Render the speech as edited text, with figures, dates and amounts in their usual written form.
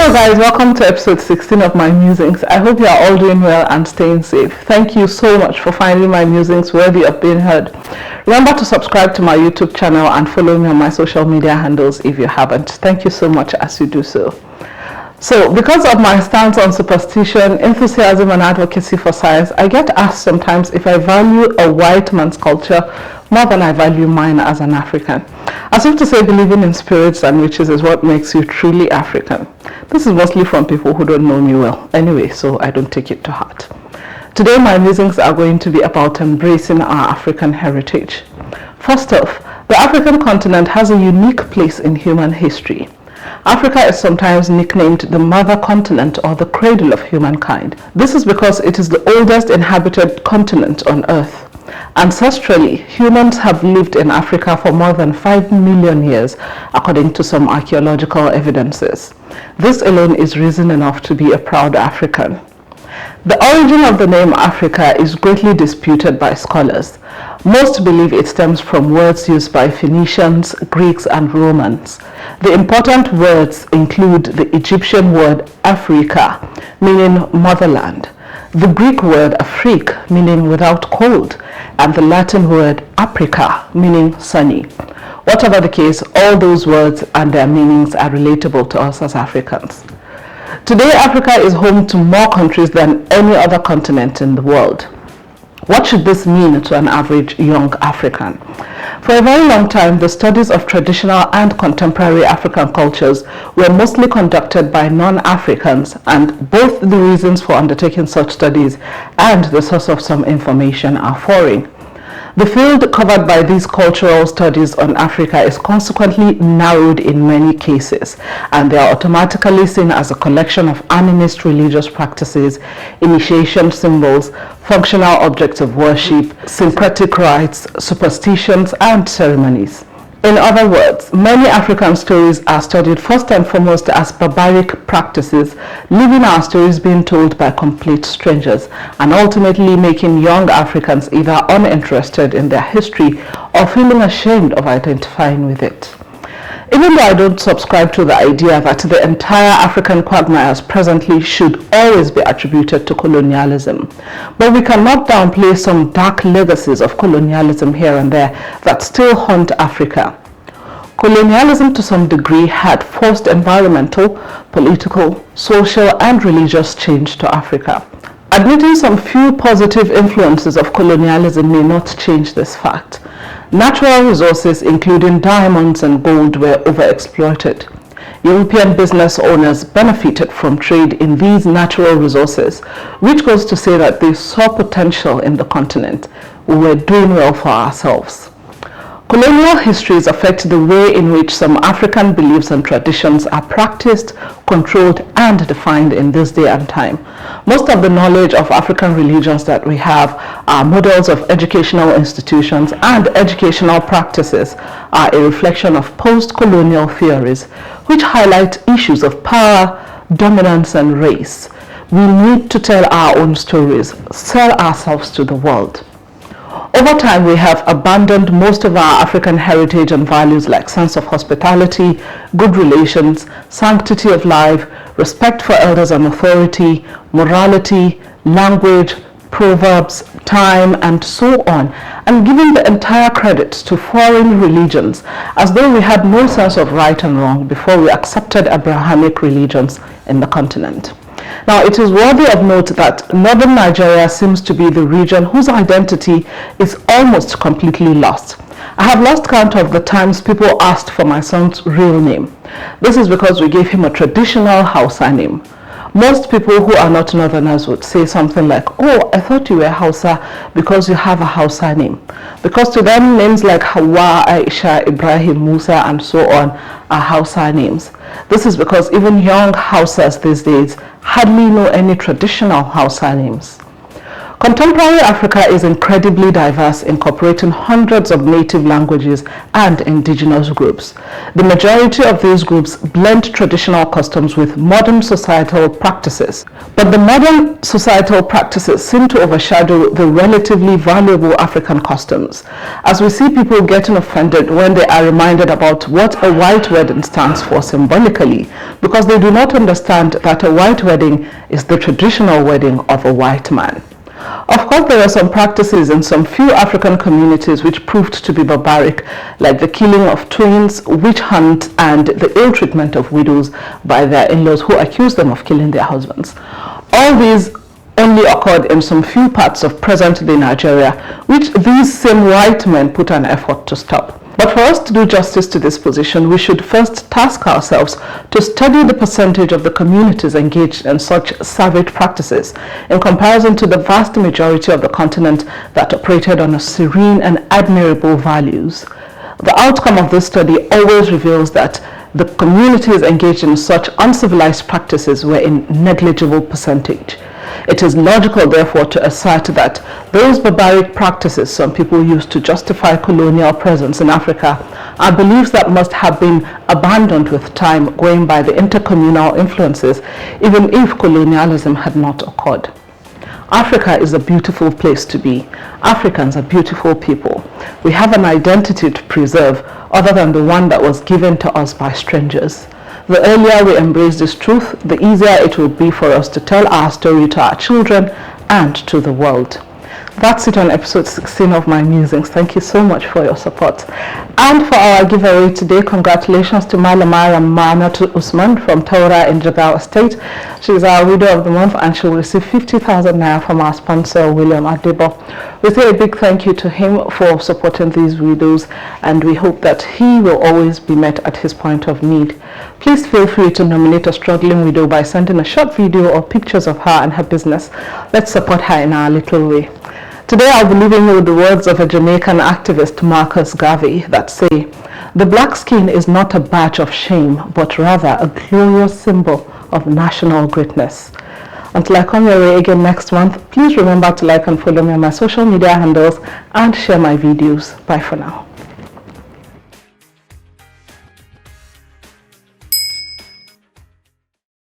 Hello guys, welcome to episode 16 of My Musings. I hope you are all doing well and staying safe. Thank you so much for finding my musings worthy of being heard. Remember to subscribe to my YouTube channel and follow me on my social media handles if you haven't. Thank you so much as you do so. So, because of my stance on superstition, enthusiasm and advocacy for science, I get asked sometimes if I value a white man's culture more than I value mine as an African. As if to say believing in spirits and witches is what makes you truly African. This is mostly from people who don't know me well anyway, so I don't take it to heart. Today my musings are going to be about embracing our African heritage. First off, the African continent has a unique place in human history. Africa is sometimes nicknamed the mother continent or the cradle of humankind. This is because it is the oldest inhabited continent on Earth. Ancestrally, humans have lived in Africa for more than 5 million years, according to some archaeological evidences. This alone is reason enough to be a proud African. The origin of the name Africa is greatly disputed by scholars. Most believe it stems from words used by Phoenicians, Greeks, and Romans. The important words include the Egyptian word Africa, meaning motherland, the Greek word Afrik, meaning without cold, and the Latin word Aprica, meaning sunny. Whatever the case, all those words and their meanings are relatable to us as Africans. Today, Africa is home to more countries than any other continent in the world. What should this mean to an average young African? For a very long time, the studies of traditional and contemporary African cultures were mostly conducted by non-Africans, and both the reasons for undertaking such studies and the source of some information are foreign. The field covered by these cultural studies on Africa is consequently narrowed in many cases, and they are automatically seen as a collection of animist religious practices, initiation symbols, functional objects of worship, syncretic rites, superstitions, and ceremonies. In other words, many African stories are studied first and foremost as barbaric practices, leaving our stories being told by complete strangers, and ultimately making young Africans either uninterested in their history or feeling ashamed of identifying with it. Even though I don't subscribe to the idea that the entire African quagmires presently should always be attributed to colonialism, but we cannot downplay some dark legacies of colonialism here and there that still haunt Africa. Colonialism to some degree had forced environmental, political, social, and religious change to Africa. Admitting some few positive influences of colonialism may not change this fact. Natural resources, including diamonds and gold, were overexploited. European business owners benefited from trade in these natural resources, which goes to say that they saw potential in the continent. We were doing well for ourselves. Colonial histories affect the way in which some African beliefs and traditions are practiced, controlled, and defined in this day and time. Most of the knowledge of African religions that we have are models of educational institutions, and educational practices are a reflection of post-colonial theories, which highlight issues of power, dominance, and race. We need to tell our own stories, sell ourselves to the world. Over time, we have abandoned most of our African heritage and values like sense of hospitality, good relations, sanctity of life, respect for elders and authority, morality, language, proverbs, time, and so on, and given the entire credit to foreign religions as though we had no sense of right and wrong before we accepted Abrahamic religions in the continent. Now, it is worthy of note that northern Nigeria seems to be the region whose identity is almost completely lost. I have lost count of the times people asked for my son's real name. This is because we gave him a traditional Hausa name. Most people who are not northerners would say something like, "Oh, I thought you were Hausa because you have a Hausa name." Because to them, names like Hawa, Aisha, Ibrahim, Musa, and so on are Hausa names. This is because even young Hausas these days hardly know any traditional Hausa names. Contemporary Africa is incredibly diverse, incorporating hundreds of native languages and indigenous groups. The majority of these groups blend traditional customs with modern societal practices, but the modern societal practices seem to overshadow the relatively valuable African customs, as we see people getting offended when they are reminded about what a white wedding stands for symbolically, because they do not understand that a white wedding is the traditional wedding of a white man. Of course, there are some practices in some few African communities which proved to be barbaric, like the killing of twins, witch hunt, and the ill treatment of widows by their in-laws who accused them of killing their husbands. All these only occurred in some few parts of present-day Nigeria, which these same white men put an effort to stop. But for us to do justice to this position, we should first task ourselves to study the percentage of the communities engaged in such savage practices in comparison to the vast majority of the continent that operated on a serene and admirable values. The outcome of this study always reveals that the communities engaged in such uncivilized practices were in negligible percentage. It is logical, therefore, to assert that those barbaric practices some people use to justify colonial presence in Africa are beliefs that must have been abandoned with time, going by the intercommunal influences, even if colonialism had not occurred. Africa is a beautiful place to be. Africans are beautiful people. We have an identity to preserve other than the one that was given to us by strangers. The earlier we embrace this truth, the easier it will be for us to tell our story to our children and to the world. That's it on episode 16 of My Musings. Thank you so much for your support. And for our giveaway today, congratulations to Malamara Manatu Usman from Taura in Jigawa State. She's our Widow of the Month and she'll receive 50,000 naira from our sponsor, William Adebo. We say a big thank you to him for supporting these widows, and we hope that he will always be met at his point of need. Please feel free to nominate a struggling widow by sending a short video or pictures of her and her business. Let's support her in our little way. Today I'll be leaving you with the words of a Jamaican activist, Marcus Garvey, that say, "The black skin is not a badge of shame, but rather a glorious symbol of national greatness." Until I come your way again next month, please remember to like and follow me on my social media handles and share my videos. Bye for now.